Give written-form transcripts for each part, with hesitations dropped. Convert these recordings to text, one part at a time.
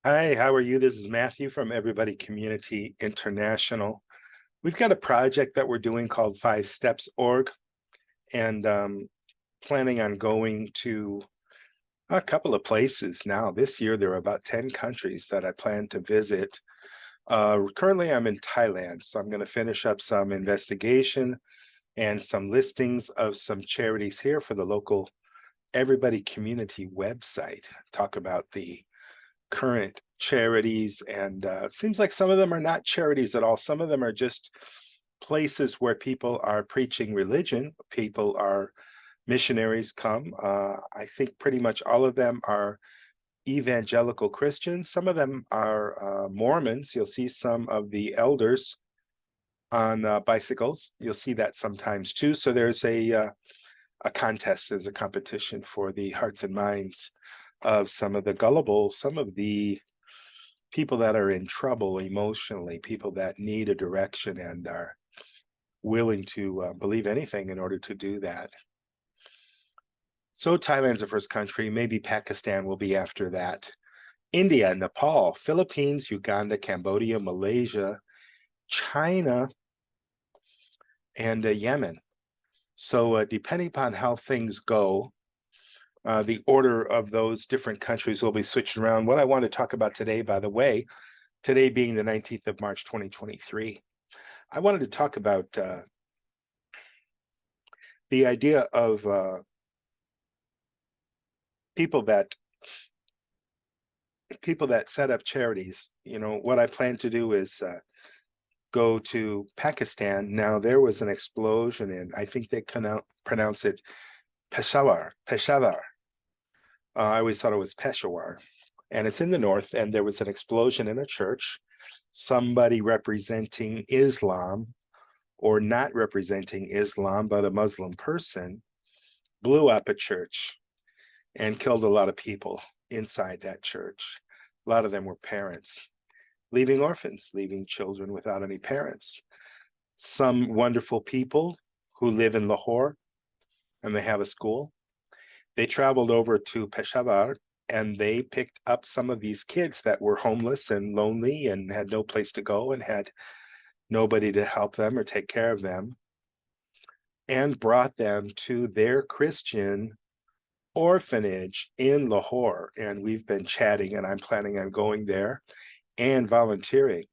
Hi, how are you? This is Matthew from Everybody Community International. We've got a project that we're doing called 5steps.org, and planning on going to a couple of places now. This year, there are about 10 countries that I plan to visit. Currently, I'm in Thailand, so I'm going to finish up some investigation and some listings of some charities here for the local Everybody Community website. Talk about the current charities, and it seems like some of them are not charities at all. Some of them are just places where people are preaching religion. People are missionaries come. I think pretty much all of them are evangelical Christians. Some of them are Mormons. You'll see some of the elders on bicycles. You'll see that sometimes too. So there's a contest, there's a competition for the hearts and minds of some of the gullible, some of the people that are in trouble emotionally, people that need a direction and are willing to believe anything in order to do that. So Thailand's the first country, maybe Pakistan will be after that. India, Nepal, Philippines, Uganda, Cambodia, Malaysia, China, and Yemen. So depending upon how things go, the order of those different countries will be switched around. What I want to talk about today, by the way, today being the 19th of March, 2023, I wanted to talk about the idea of people that set up charities. You know, what I plan to do is go to Pakistan. Now, there was an explosion in, I think they pronounce it Peshawar. I always thought it was Peshawar. And it's in the north, and there was an explosion in a church. Somebody representing Islam or not representing Islam, but a Muslim person, blew up a church and killed a lot of people inside that church. A lot of them were parents, leaving orphans, leaving children without any parents. Some wonderful people who live in Lahore and they have a school. They traveled over to Peshawar and they picked up some of these kids that were homeless and lonely and had no place to go and had nobody to help them or take care of them, and brought them to their Christian orphanage in Lahore. And we've been chatting, and I'm planning on going there and volunteering.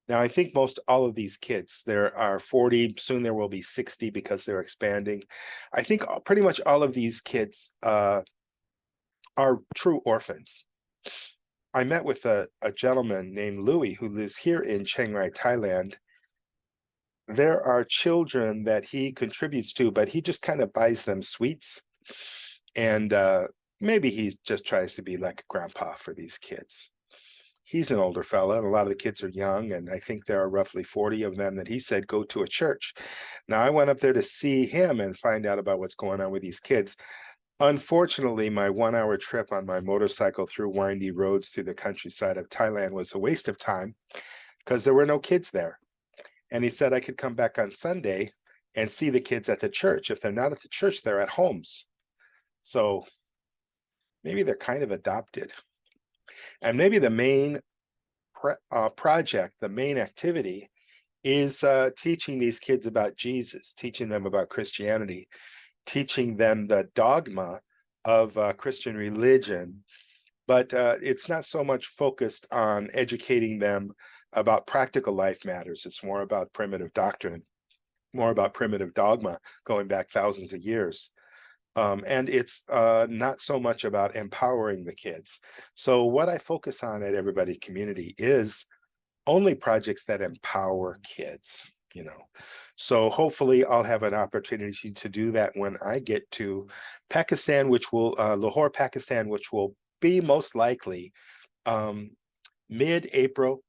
Now, I think most all of these kids, there are 40, soon there will be 60 because they're expanding. I think pretty much all of these kids are true orphans. I met with a gentleman named Louis who lives here in Chiang Rai, Thailand. There are children that he contributes to, but he just kind of buys them sweets. And maybe he just tries to be like a grandpa for these kids. He's an older fella, and a lot of the kids are young, and I think there are roughly 40 of them that he said go to a church. Now, I went up there to see him and find out about what's going on with these kids. Unfortunately, my 1 hour trip on my motorcycle through windy roads through the countryside of Thailand was a waste of time because there were no kids there. And he said I could come back on Sunday and see the kids at the church. If they're not at the church, they're at homes. So maybe they're kind of adopted. And maybe the main project, the main activity is teaching these kids about Jesus, teaching them about Christianity, teaching them the dogma of Christian religion. But it's not so much focused on educating them about practical life matters. It's more about primitive doctrine, more about primitive dogma going back thousands of years. And it's not so much about empowering the kids. So what I focus on at Everybody Community is only projects that empower kids, you know. So hopefully I'll have an opportunity to do that when I get to Pakistan, which will Lahore, Pakistan, which will be most likely mid-April,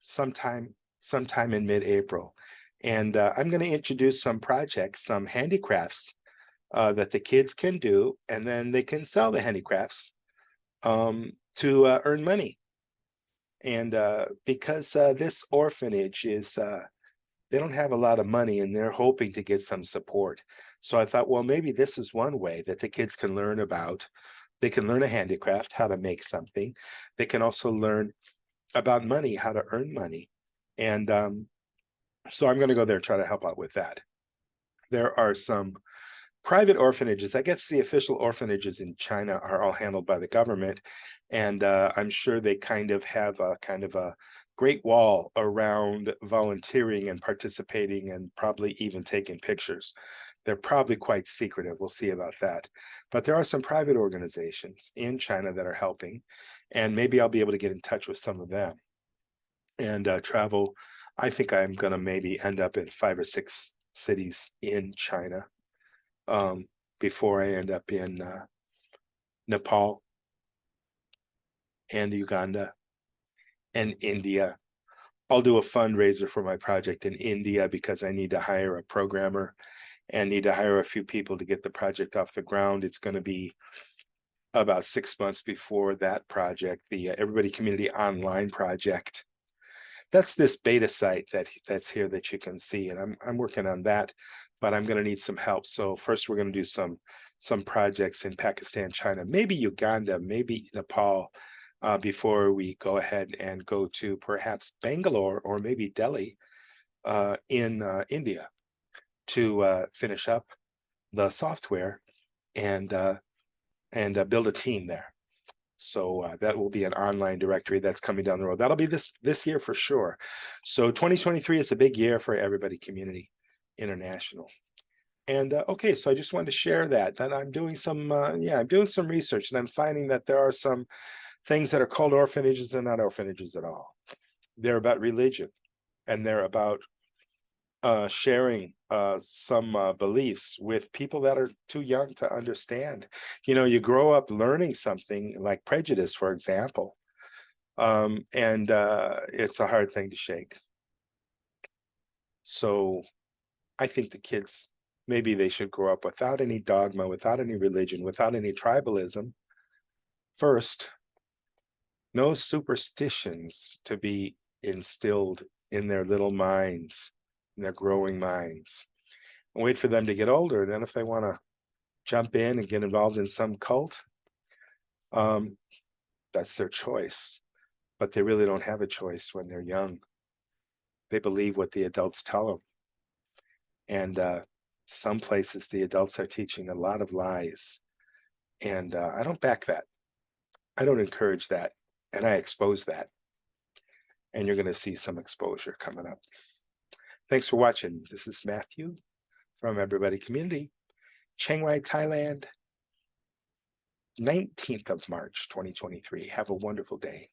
sometime in mid-April. And I'm going to introduce some projects, some handicrafts that the kids can do, and then they can sell the handicrafts to earn money. And because this orphanage is, they don't have a lot of money and they're hoping to get some support. So I thought, well, maybe this is one way that the kids can learn about They can learn a handicraft, how to make something. They can also learn about money, how to earn money. And so I'm going to go there and try to help out with that. There are some private orphanages. I guess the official orphanages in China are all handled by the government. And I'm sure they kind of have a great wall around volunteering and participating and probably even taking pictures. They're probably quite secretive. We'll see about that. But there are some private organizations in China that are helping, and maybe I'll be able to get in touch with some of them and travel. I think I'm going to maybe end up in 5 or 6 cities in China before I end up in Nepal and Uganda and India. I'll do a fundraiser for my project in India because I need to hire a programmer and need to hire a few people to get the project off the ground. It's going to be about 6 months before that project, the Everybody Community Online project. That's this beta site that's here that you can see, and I'm working on that, but I'm going to need some help. So first, we're going to do some projects in Pakistan, China, maybe Uganda, maybe Nepal, before we go ahead and go to perhaps Bangalore or maybe Delhi in India to finish up the software and build a team there. So that will be an online directory that's coming down the road. That'll be this year for sure. So 2023 is a big year for Everybody Community International. And okay, so I just wanted to share that I'm doing some I'm doing some research, and I'm finding that there are some things that are called orphanages and not orphanages at all. They're about religion, and they're about sharing some beliefs with people that are too young to understand. You grow up learning something like prejudice, for example, and it's a hard thing to shake. So I think the kids, maybe they should grow up without any dogma, without any religion, without any tribalism. First, no superstitions to be instilled in their little minds, in their growing minds. And wait for them to get older. And then if they want to jump in and get involved in some cult, that's their choice. But they really don't have a choice when they're young. They believe what the adults tell them. And some places, the adults are teaching a lot of lies. And I don't back that. I don't encourage that. And I expose that. And you're going to see some exposure coming up. Thanks for watching. This is Matthew from Everybody Community, Chiang Mai, Thailand, 19th of March, 2023. Have a wonderful day.